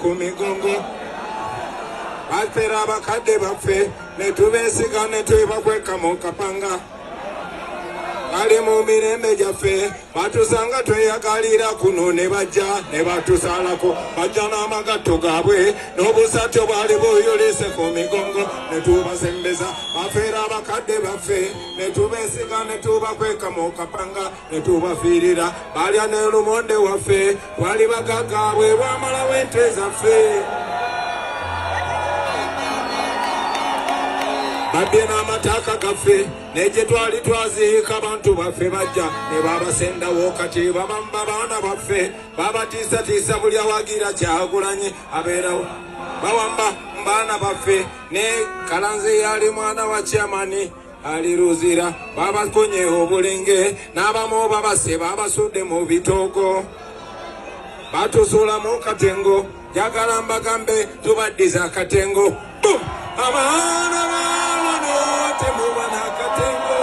ku migongo batera abakadde baffe ne tubeesiga ne twebakweka mu kapanga ali mu mirembe gyaffe batusanga tweyagalira kuno ne bajja ne batusalako bajja n'amagatto gaabwe n'obusatyo bwali buyulise ku migongo ne tubasembeza bafeera abakadde baffe ne tubeesiga ne tubakweka mu kapanga ne tubafiirira balya ne lumonde waffe twali bagagaabwe bwamalawo ente zaffe babye n'amataaka gaffe negye twali twaziika bantu baffe bajja ne babasendawo kati babamba baana baffe babatiisatiisa buli awagira Kyagulanyi abeerawo bawamba baana baffe ne Kalanzi yali mwana wa Kyamani ali Luzira babakonye obulenge n'abamu babase babasudde mu bitoogo batusuula mu katengo njagala mbagambe tubaddiza akatengo abaana bawano temubana akatengo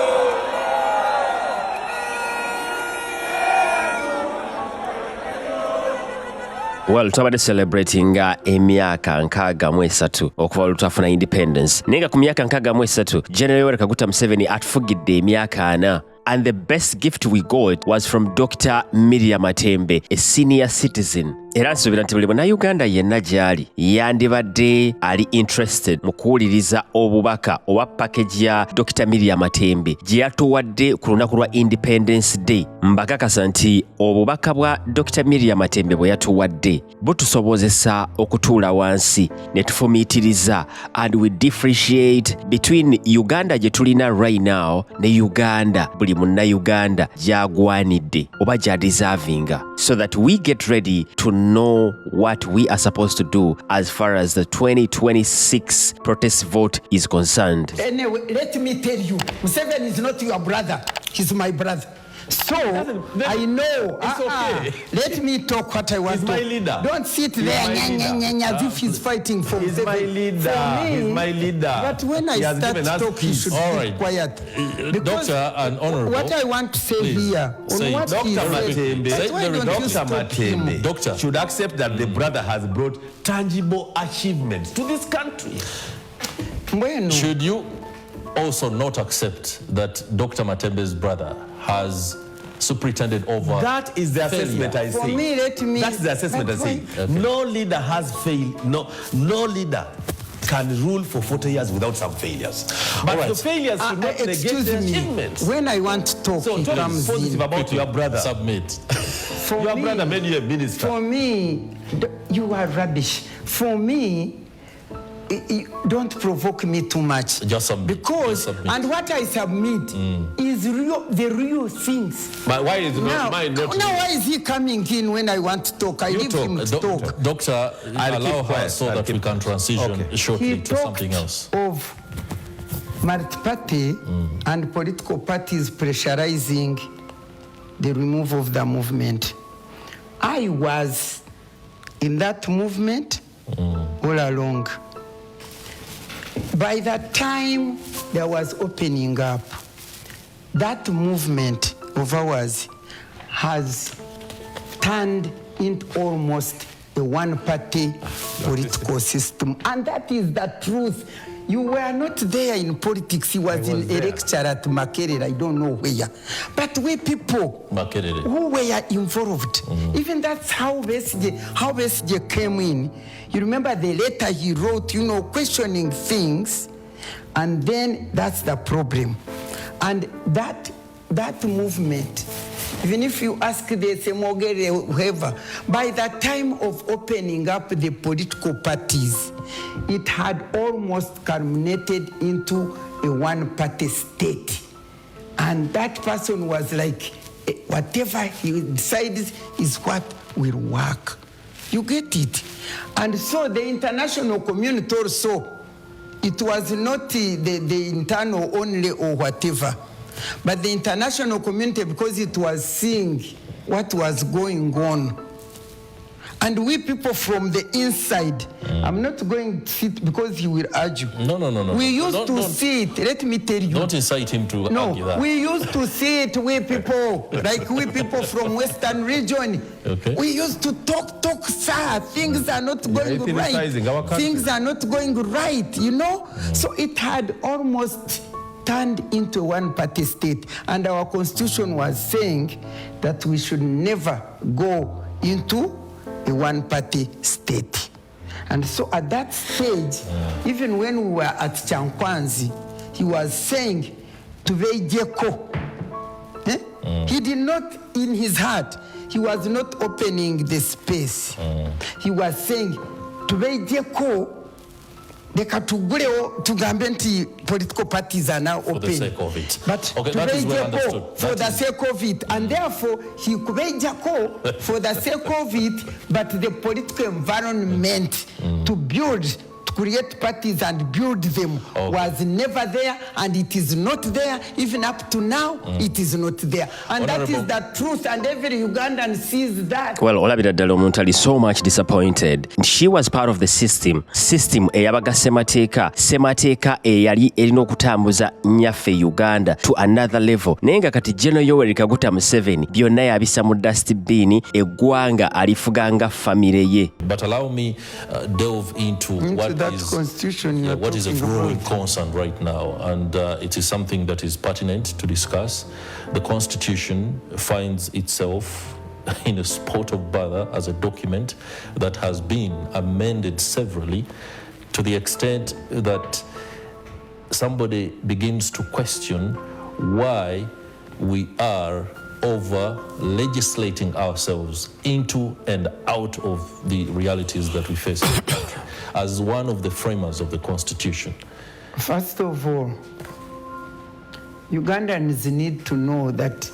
Well, tubadde celebrating emyaka 63 okuva lutafuna independence. Nenga ku myaka 63 General Yoweri Kaguta Museveni atufugidde emyaka 4. And the best gift we got was from Dr. Miria Matembe, a senior citizen. Era nsuubira nti buli munnayuganda yenna gy'ali yandibadde ali interested mu kuwuliriza obubaka oba package ya Dr. Miria Matembe gye yatuwadde ku lunaku lwa Independence Day. Mbakakasa nti obubaka bwa Dr. Miria Matembe bwe yatuwadde butusobozesa okutuula wansi ne tufumiitiriza and we differentiate between Uganda gye tulina right now ne Uganda buli munnayuganda gy'agwanidde oba gy'adeservinga, so that we get ready to know what we are supposed to do as far as the 2026 protest vote is concerned. Anyway, let me tell you, Museveni is not your brother, he's my brother. So, I know, okay. Let me talk what I want he's to. My leader. Don't sit there as if he's fighting for He's my leader. For me, he's my leader. But when I start talking, you should be quiet. Doctor and Honorable. What I want to say here, on what Dr. he Matembe, said, why don't you stop him? Doctor should accept that the brother has brought tangible achievements to this country. Bueno. Should you also not accept that Dr. Matembe's brother has superintended over? That is the assessment I say. For me, that's the assessment I say. Okay. No leader has failed. No leader can rule for 40 years without some failures. But right. The failures should not negate the achievements. When I want to talk, so it comes positive in. About your brother. Submit. Your brother made you a minister. For me, you are rubbish. For me, don't provoke me too much. Just submit. Because, and what I submit is the real things. But why is mine not? Now why is he coming in when I want to talk? I leave him to talk. Doctor, allow her so that we can transition shortly to something else. Of multi-party and political parties pressurizing the removal of the movement. I was in that movement all along. By that time there was opening up, that movement of ours has turned into almost a one-party political system. And that is the truth. You were not there in politics. You was in a lecture at Makerere, I don't know where. But we people who were involved, even that's how Besigye came in. You remember the letter he wrote, questioning things, and then that's the problem. And that movement, even if you ask the Semogere, whoever, by the time of opening up the political parties, it had almost culminated into a one-party state. And that person was like, whatever he decides is what will work. You get it? And so the international community also, it was not the internal only or whatever, but the international community, because it was seeing what was going on. And we people from the inside, I'm not going to sit because he will argue. No. We used to see it. Let me tell you. Don't incite him to argue that. We used to see it, we people, like we people from Western region. Okay. We used to talk, sir. Things are not going right. Things are not going right, you know? So it had almost turned into one-party state. And our constitution was saying that we should never go into a one-party state. And so at that stage, even when we were at Chankwanzi, he was saying, Tuvejeko. He did not, in his heart, he was not opening the space. He was saying, Tuvejeko, tugambe nti political parties are now open. For the sake of it. But okay, that is well understood. For the sake of it. And therefore, he kubejako for the sake of it, but the political environment to build, to create parties and build them was never there, and it is not there. Even up to now, it is not there. And that is the truth, and every Ugandan sees that. Well, Olabira Dalo Muntali so much disappointed. She was part of the system eyabaga semateeka eyali erina okutambuza nnyaffe Uganda to another level. Naye nga kati General Yoweri Kaguta Museveni byonna yabisa mu dustbin, eggwanga alifuga nga famire ye. But allow me delve into that constitution what is a growing concern right now, and it is something that is pertinent to discuss. The Constitution finds itself in a spot of bother as a document that has been amended severally, to the extent that somebody begins to question why we are over legislating ourselves into and out of the realities that we face in the country as one of the framers of the Constitution. First of all, Ugandans need to know that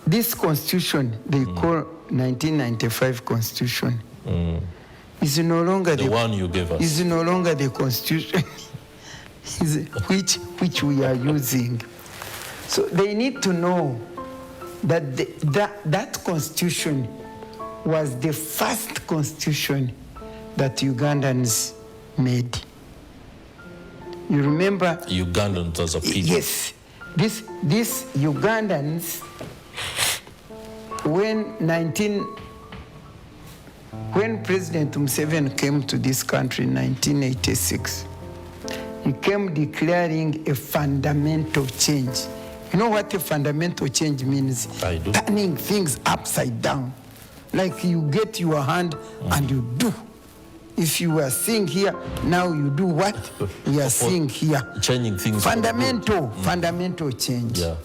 this Constitution they call 1995 Constitution is no longer the one you gave us. Is no longer the Constitution which we are using. So they need to know that that Constitution was the first Constitution that Ugandans made. You remember? Ugandans as a people. Yes. This Ugandans, when President Museveni came to this country in 1986, he came declaring a fundamental change. You know what a fundamental change means? I do. Turning things upside down. Like you get your hand and you do. If you were seeing here, now you do what we are seeing here. Changing things. Fundamental change. Yeah.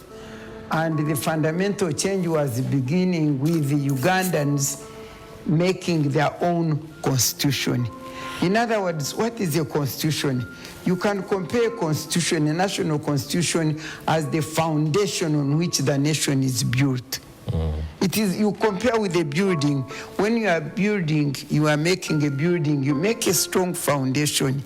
And the fundamental change was beginning with the Ugandans making their own constitution. In other words, what is a constitution? You can compare a constitution, a national constitution, as the foundation on which the nation is built. It is, you compare with a building. When you are building, you are making a building, you make a strong foundation.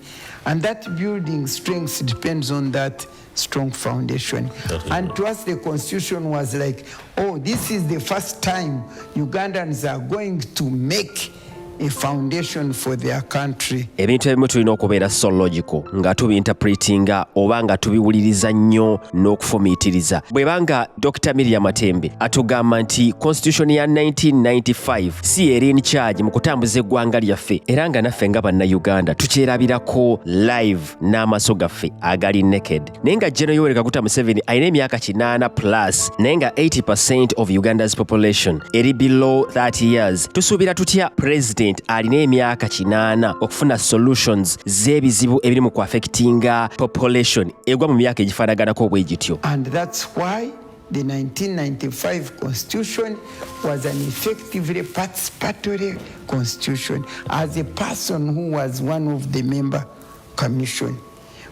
And that building strength depends on that strong foundation. And to us, the Constitution was like, oh, this is the first time Ugandans are going to make a foundation for their country. Ebintu ebimu tulina okubeera so logical nga tubinterpretinga oba nga tubiwuliriza nnyo n'okufumiitiriza. Bwebanga Dr. Miria Matembe atugamba nti Constitution ya 1995 si eri in charge mu kutambuza eggwanga lyaffe, era nga naffe nga bannayuganda tukyerabirako live n'amaaso gaffe agali naked. Naye nga General Yoweri Kaguta Museveni alina emyaka 8+, naye nga 80% of Uganda's population eri below 30 years. Tusuubira tutya President alina emyaka 8 okufuna solutions z'ebizibu ebiri mu kuaffectinga population egwa mu myaka egifaanaganako bwe gityo. And that's why the 1995 Constitution was an effectively participatory constitution. As a person who was one of the member commission,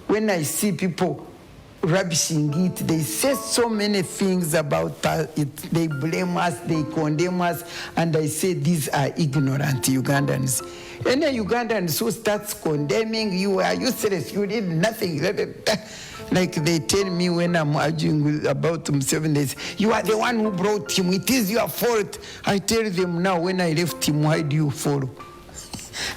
when I see people rubbishing it, they say so many things about it. They blame us, they condemn us, and I say these are ignorant Ugandans. Any Ugandans who starts condemning, you are useless, you did nothing. Like they tell me when I'm arguing about Museveni, they say, you are the one who brought him. It is your fault. I tell them now, when I left him, why do you follow?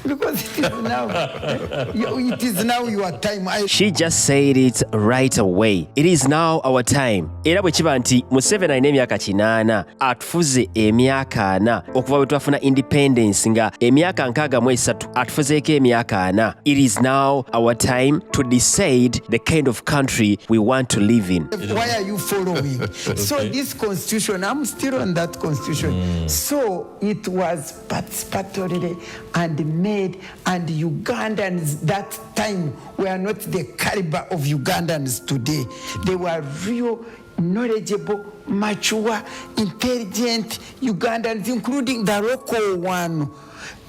Because it is now your time. She just said it right away. It is now our time. Era bwe kiba nti Museveni alina emyaka 8 atufuze emyaka 4 okuva bwe twafuna independence nga emyaka 63 atufuzeeko emyaka 4. It is now our time to decide the kind of country we want to live in. Why are you following? So this constitution, I'm still on that constitution. So it was participatory and made, and Ugandans that time were not the caliber of Ugandans today. They were real, knowledgeable, mature, intelligent Ugandans, including the local one.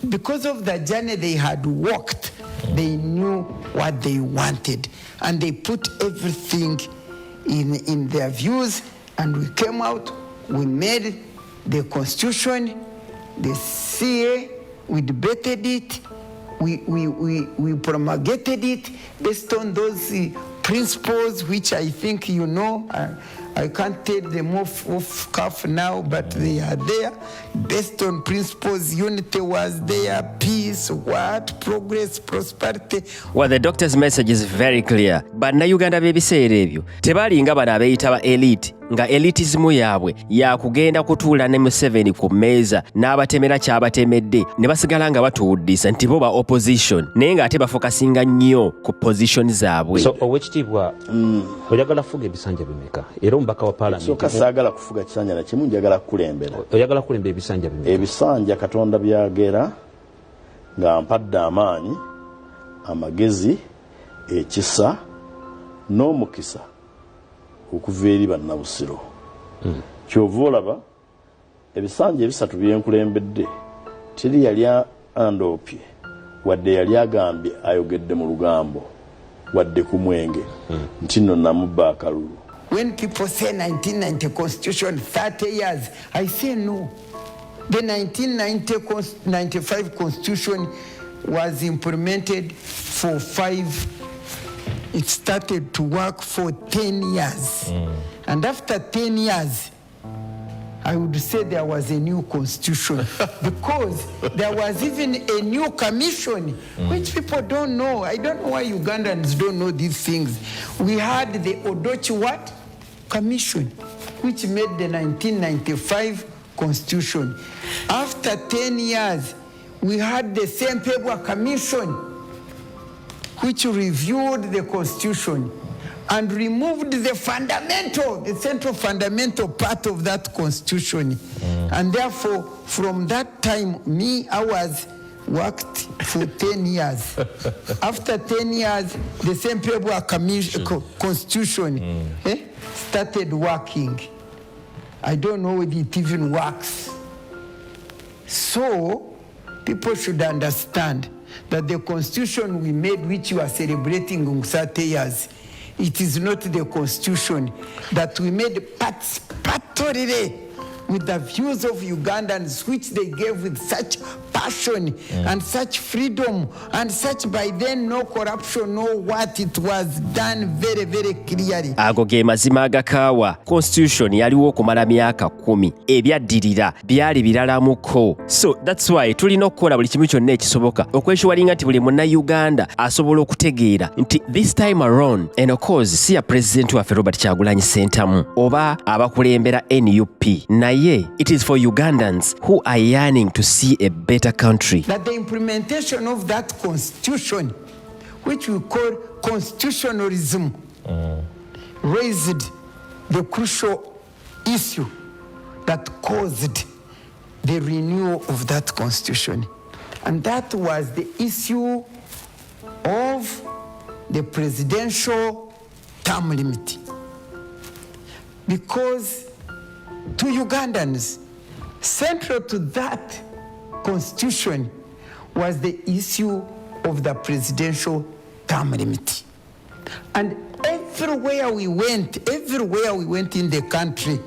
Because of the journey they had walked, they knew what they wanted, and they put everything in their views, and we came out, we made the constitution, the CA, we debated it, we promulgated it based on those principles, which I think you know. I can't take them off cuff now, but they are there. Based on principles, unity was there, peace, progress, prosperity. Well, the doctor's message is very clear. Bannayuganda b'ebiseera ebyo tebalinga bano abeeyita ba elite nga elitism yaabwe yakugenda kutuula ne Museveni ku mmeeza n'abatemera ky'abatemedde ne basigala nga batuwuddisa nti bo ba opposition naye ng'ate bafokasinga nnyo ku position zaabwe. So owekitiibwa oyagala kufuga ebisanja bimeka era omubaka wa parliament so kasaagala kufuga kisanja na kimu njagala kukulembera oyagala kulembera ebisanja bimeka ebisanja Katonda byagera nga mpadde amaanyi amagezi ekisa n'omukisa okuva eri bannabusiro kyova olaba ebisanja ebisatu byenkulembedde teri yali andoopye wadde yali agambye ayogedde mu lugambo wadde ku mwenge nti nno namubba akalulu. When people say 1990 constitution 30 years, I say no. The 1995 constitution was implemented for 5. It started to work for 10 years. And after 10 years, I would say there was a new constitution because there was even a new commission, which people don't know. I don't know why Ugandans don't know these things. We had the Odoi commission, which made the 1995 constitution. After 10 years, we had the same paper commission, which reviewed the constitution and removed the central fundamental part of that constitution. And therefore, from that time, I worked for 10 years. After 10 years, the same paper constitution started working. I don't know whether it even works. So, people should understand that the constitution we made, which you are celebrating in 30 years, it is not the constitution that we made participatory with the views of Ugandans, which they gave with such passion and such freedom and such, by then, no corruption, no what, it was done very, very clearly. Ago ge mazima agakaawa. Constitution yaliwo okumala myaka 10. Ebyaddirira byali biralamuko. So that's why tulina okukola buli kimu kyonna ekisoboka okweshuwalinga nti buli Munnayuganda asobola okutegeera nti this time around, and of course si ya president waffe Robert Kyagulanyi Ssentamu oba abakulembera NUP, naye it is for Ugandans who are yearning to see a better country. That the implementation of that constitution, which we call constitutionalism, raised the crucial issue that caused the renewal of that constitution. And that was the issue of the presidential term limit. Because to Ugandans, central to that constitution was the issue of the presidential term limit. And everywhere we went in the country,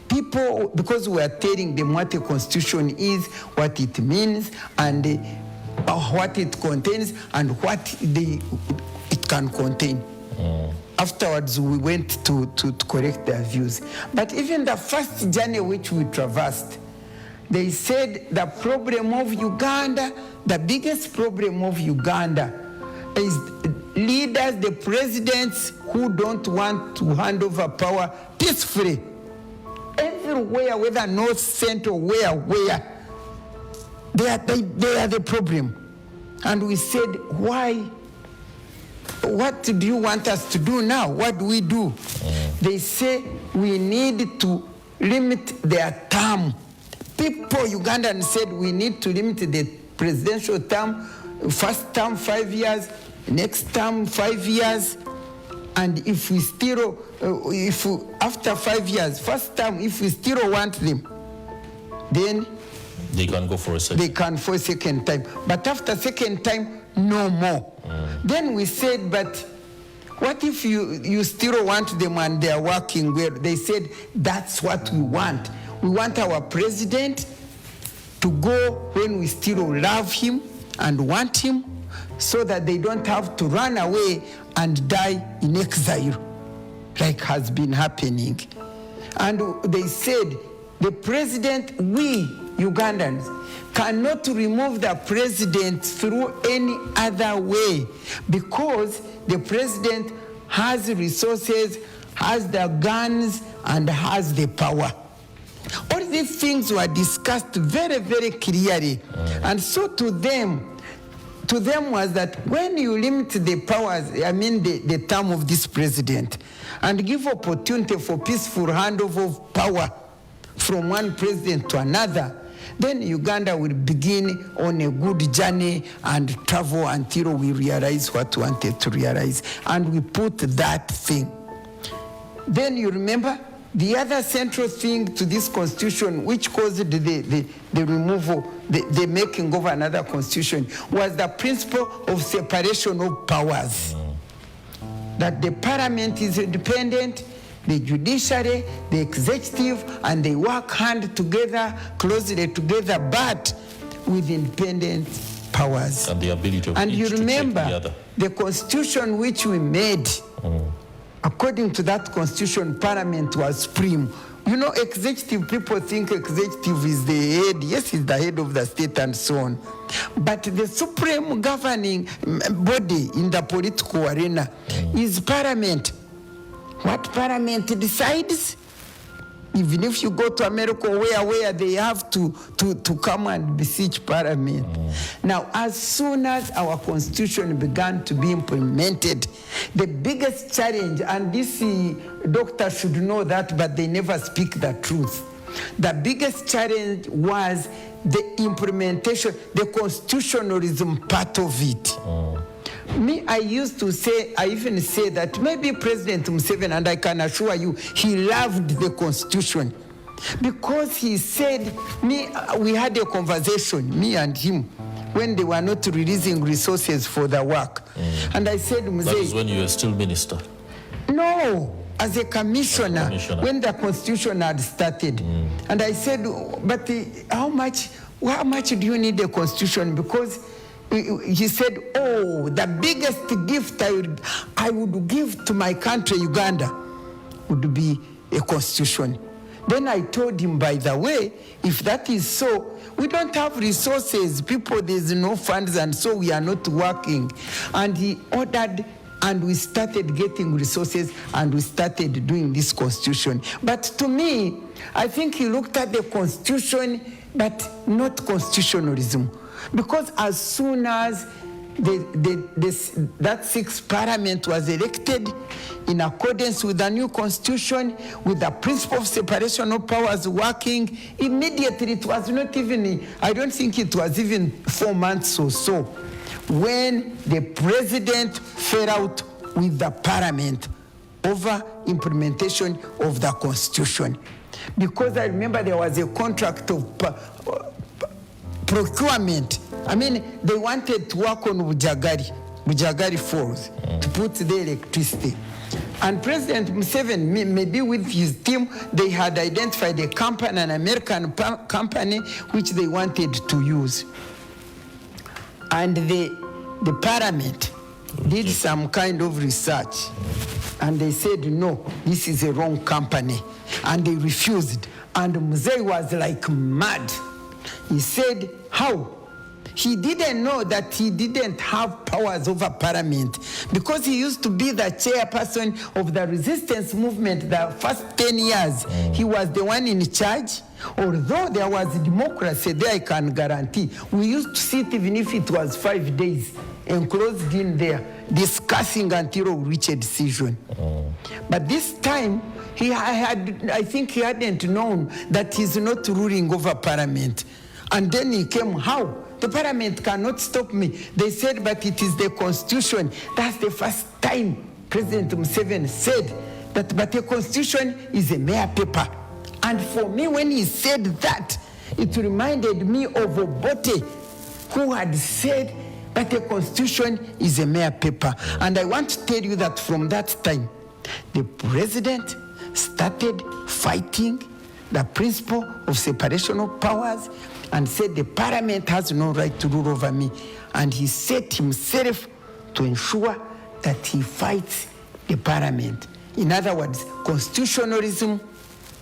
people, because we are telling them what a constitution is, what it means, and what it contains, and what it can contain. afterwards we went to correct their views. But even the first journey which we traversed, they said the problem of Uganda, the biggest problem of Uganda is leaders, the presidents who don't want to hand over power peacefully. Everywhere, whether north, central, where, they are the problem. And we said, why? What do you want us to do now? What do we do? They say we need to limit their term. People, Ugandans said we need to limit the presidential term, first term 5 years, next term 5 years. And if we still, after 5 years, first term, if we still want them, then they can go for a second. They can for a second time. But after second time, no more. Then we said, but what if you still want them and they are working well? They said, that's what we want. We want our president to go when we still love him and want him, so that they don't have to run away and die in exile, like has been happening. And they said, the president, we Ugandans cannot remove the president through any other way, because the president has resources, has the guns, and has the power. All these things were discussed very, very clearly. And so to them was that when you limit the powers, the term of this president, and give opportunity for peaceful handover of power from one president to another, then Uganda will begin on a good journey and travel until we realize what we wanted to realize. And we put that thing. Then you remember the other central thing to this constitution, which caused the removal, the making of another constitution, was the principle of separation of powers. That the parliament is independent, the judiciary, the executive, and they work hand together, closely together, but with independent powers. And the ability of and each you to remember take the other. The constitution which we made, according to that constitution, parliament was supreme. You know, executive, people think executive is the head. Yes, it's the head of the state and so on. But the supreme governing body in the political arena is parliament. What parliament decides, even if you go to America, where they have to come and beseech parliament. Now, as soon as our constitution began to be implemented, the biggest challenge, and this doctor should know that, but they never speak the truth. The biggest challenge was the implementation, the constitutionalism part of it. Me, I used to say, I even say that maybe President Museveni, and I can assure you, he loved the Constitution, because he said, we had a conversation, me and him, when they were not releasing resources for the work. And I said, Museveni. That is when you were still minister? No, as a commissioner, when the Constitution had started. And I said, but how much do you need a Constitution? Because he said, oh, the biggest gift I would give to my country, Uganda, would be a constitution. Then I told him, by the way, if that is so, we don't have resources. People, there's no funds, and so we are not working. And he ordered, and we started getting resources, and we started doing this constitution. But to me, I think he looked at the constitution, but not constitutionalism. Because as soon as that sixth parliament was elected in accordance with the new constitution, with the principle of separation of powers working, immediately it was not even, I don't think it was even 4 months or so, when the president fell out with the parliament over implementation of the constitution. Because I remember there was a contract of procurement. I mean, they wanted to work on Bujagari Falls to put the electricity. And President Museveni, maybe with his team, they had identified a company, an American company, which they wanted to use. And the parliament did some kind of research And they said, no, this is a wrong company. And they refused. And Mzee was like mad. He said, how? He didn't know that he didn't have powers over parliament because he used to be the chairperson of the resistance movement the first 10 years. He was the one in charge. Although there was democracy there, I can guarantee. We used to sit even if it was 5 days enclosed in there, discussing until we reach a decision. But this time, I think he hadn't known that he's not ruling over parliament. And then he came, how? The parliament cannot stop me. They said, but it is the constitution. That's the first time President Museveni said that, but the constitution is a mere paper. And for me, when he said that, it reminded me of Obote, who had said, but the constitution is a mere paper. And I want to tell you that from that time, the president started fighting the principle of separation of powers and said the parliament has no right to rule over me. And he set himself to ensure that he fights the parliament. In other words, constitutionalism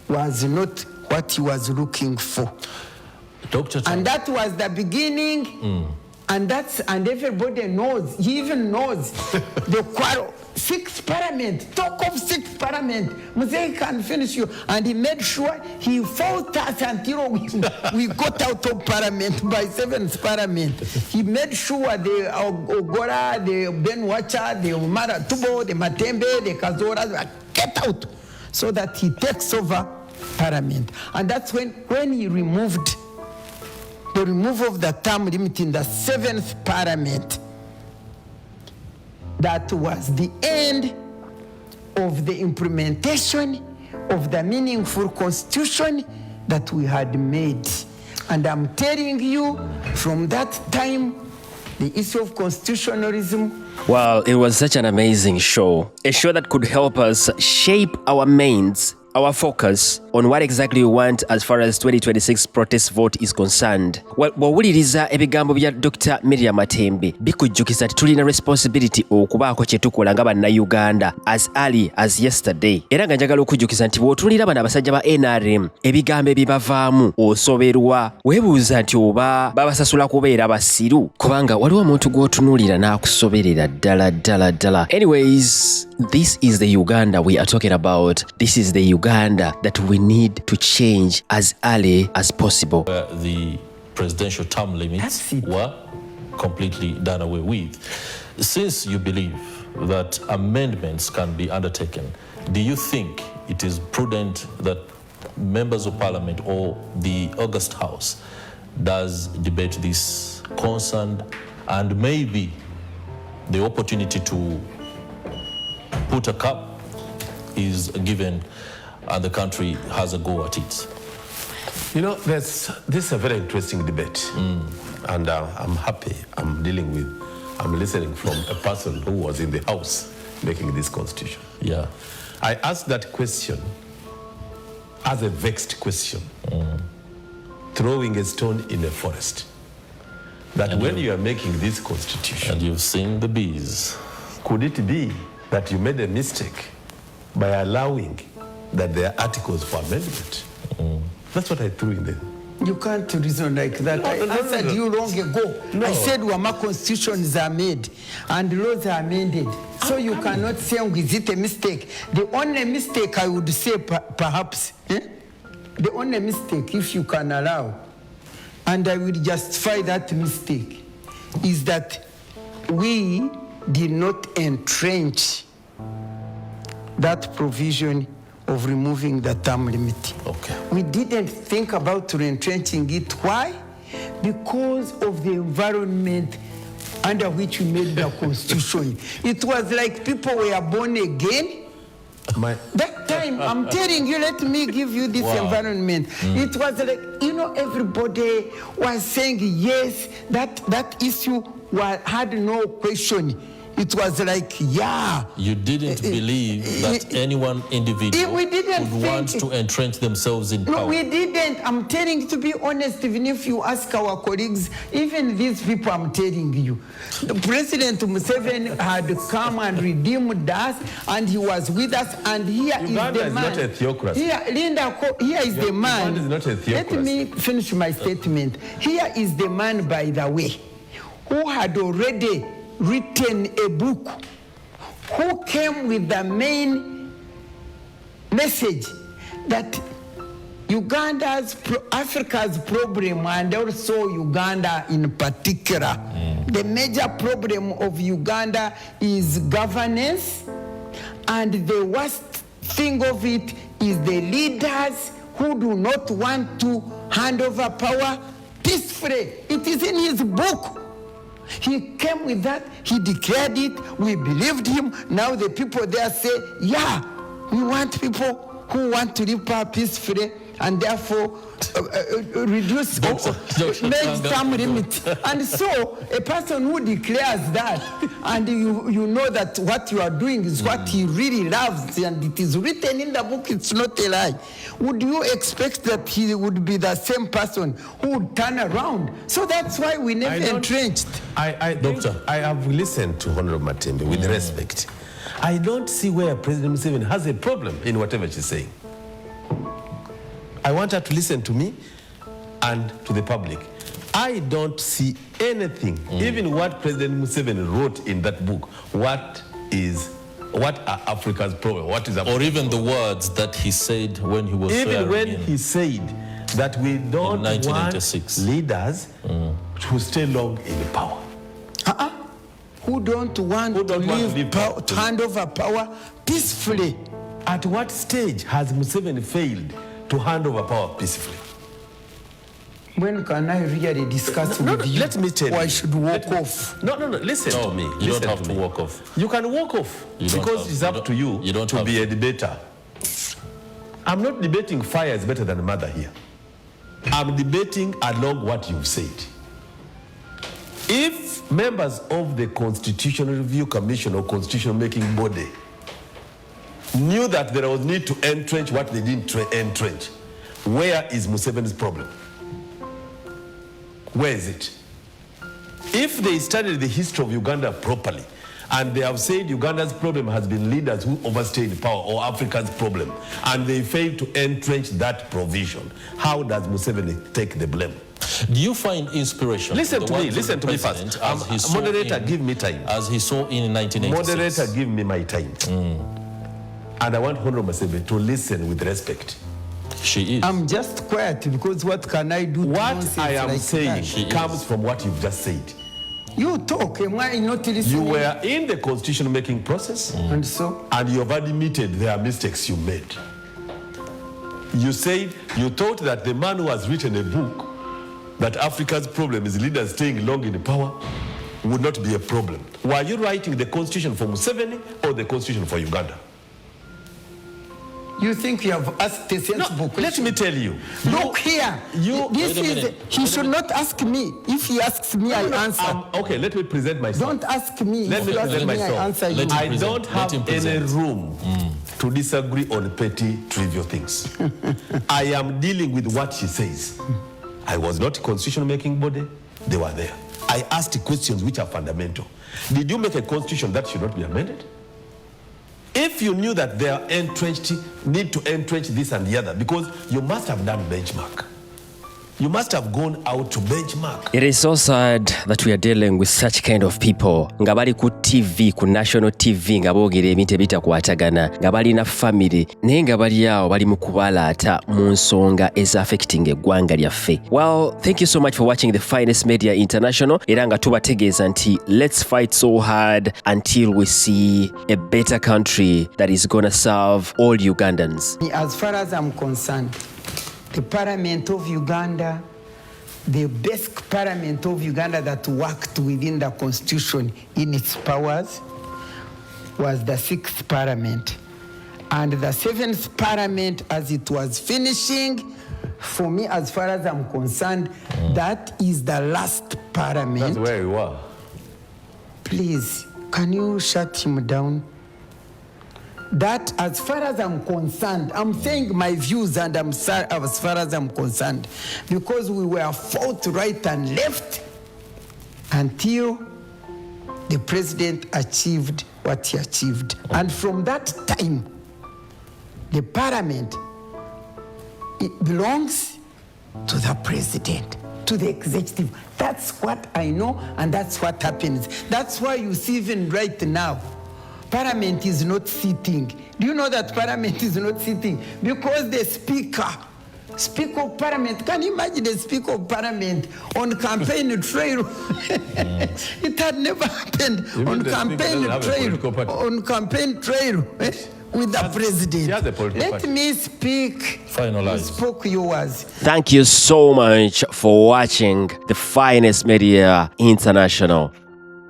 was not what he was looking for. Dr. And that was the beginning. And everybody knows, he even knows the quarrel. Sixth parliament, talk of sixth parliament. Mzee can finish you. And he made sure he fought us until we got out of parliament by seventh parliament. He made sure the Ogora, the Ben Wacha, the Umara Tubo, the Matembe, the Kazora, get out so that he takes over parliament. And that's when he removed the removal of the term limit in the seventh parliament. That was the end of the implementation of the meaningful constitution that we had made. And I'm telling you, from that time, the issue of constitutionalism. Well, it was such an amazing show. A show that could help us shape our minds, our focus on what exactly we want as far as 2026 protest vote is concerned. Bw'owuliriza ebigambo bya Dr. Miria Matembe bikujjukiza nti tulina responsibility okubaako kye tukola nga bannayuganda as early as yesterday. Era nga njagala okujjukiza nti bw'otuulira bano abasajja ba NRM ebigambo ebibavaamu osoberwa weebuuza nti oba babasasula kubeera basiru kubanga waliwo omuntu gw'otunuulira n'akusoberera ddala. Anyways, this is the Uganda we are talking about. This is the Uganda that we need to change as early as possible. The presidential term limits were completely done away with. Since you believe that amendments can be undertaken, do you think it is prudent that members of parliament or the August House does debate this concern and maybe the opportunity to put a cap is given and the country has a go at it? You know, this is a very interesting debate. And I'm happy I'm listening from a person who was in the House making this constitution. Yeah. I asked that question as a vexed question, throwing a stone in a forest. That and when you are making this constitution... And you've seen the bees. Could it be that you made a mistake by allowing that there are articles for amendment? That's what I threw in there. You can't reason like that. I answered you long ago. I said Wama constitutions are made and laws are amended. So you cannot say, is it a mistake? The only mistake I would say perhaps, the only mistake, if you can allow, and I will justify that mistake, is that we did not entrench that provision of removing the term limit. Okay. We didn't think about retrenching it. Why? Because of the environment under which we made the constitution. It was like people were born again. That time, I'm telling you, let me give you this environment. It was like, everybody was saying yes, that issue had no question. it was like, yeah. You didn't believe that anyone individual we didn't would want to entrench themselves in power. No, we didn't. I'm telling you, to be honest, even if you ask our colleagues, even these people, I'm telling you, the President Museveni had come and redeemed us, and he was with us, and here Uganda is the man. Uganda is not a theocracy. Here is the man. Uganda is not a theocracy. Let me finish my statement. Here is the man, by the way, who had already written a book, who came with the main message that Africa's problem, and also Uganda in particular, the major problem of Uganda is governance, and the worst thing of it is the leaders who do not want to hand over power peacefully. It is in his book. He came with that, he declared it, we believed him. Now the people there say, yeah, we want people who want to live power peacefully, and therefore reduce, make some limit. And so a person who declares that, and you know that what you are doing is what he really loves, and it is written in the book, it's not a lie, would you expect that he would be the same person who would turn around? So that's why we never entrenched. Doctor, I have listened to Honorable Matembe with respect. I don't see where President Museveni has a problem in whatever she's saying. I want her to listen to me and to the public. I don't see anything, even what President Museveni wrote in that book. What are Africa's problem? What is or even the words that he said when he was even when he said that we don't want leaders to stay long in power. Who don't want to hand over power peacefully? At what stage has Museveni failed to hand over power peacefully? When can I really discuss with you? Let me tell you. Or I should walk off? No, listen to me. You don't have to walk off. You can walk off because it's up to you to be a debater. I'm not debating fire is better than mother here. I'm debating along what you've said. If members of the Constitutional Review Commission or Constitutional Making Body knew that there was need to entrench what they didn't entrench, where is Museveni's problem? Where is it? If they studied the history of Uganda properly, and they have said Uganda's problem has been leaders who overstayed power, or Africa's problem, and they failed to entrench that provision, how does Museveni take the blame? Do you find inspiration? Listen to me first. Moderator, give me time. As he saw in 1986. Moderator, give me my time. And I want Honorable Museveni to listen with respect. She is. I'm just quiet because what can I do? What I am saying comes from what you've just said. You talk, am I not listening? You were in the constitution making process, and so? And you have admitted there are mistakes you made. You said you thought that the man who has written a book that Africa's problem is leaders staying long in power would not be a problem. Were you writing the constitution for Museveni or the constitution for Uganda? You think you have asked a sensible question? Let me tell you. Look here. He should not ask me. If he asks me, I answer. Okay, let me present myself. Don't ask me. Let me present myself. I answer you. I don't have any room to disagree on petty, trivial things. I am dealing with what she says. I was not a constitution-making body. They were there. I asked questions which are fundamental. Did you make a constitution that should not be amended? If you knew that they are entrenched, need to entrench this and the other, because you must have done benchmark. You must have gone out to benchmark. It is so sad that we are dealing with such kind of people. Nga bali ku TV, ku national TV, nga boogera ebintu ebitakwatagana, nga bali na family, naye nga bali awo bali mu kubalaata mu nsonga eza-affecting eggwanga lyaffe. Well, thank you so much for watching the Finest Media International. Era nga tubategeeza nti let's fight so hard until we see a better country that is gonna serve all Ugandans. As far as I'm concerned, the Parliament of Uganda, the best Parliament of Uganda that worked within the Constitution in its powers was the 6th Parliament. And the 7th Parliament, as it was finishing, for me, as far as I'm concerned, that is the last Parliament. That's where you are. Please, Can you shut him down? That, as far as I'm concerned, I'm saying my views, and I'm sorry as far as I'm concerned, because we were fought right and left until the president achieved what he achieved. And from that time, the parliament, it belongs to the president, to the executive. That's what I know, and that's what happens. That's why you see even right now, Parliament is not sitting. Do you know that Parliament is not sitting? Because the Speaker of Parliament, can you imagine the Speaker of Parliament on campaign trail? It had never happened. Even on the campaign Speaker doesn't have a political party. on campaign trail with the president. he has a political Let party. me speak. Finalize. You spoke yours. Thank you so much for watching the finest media international.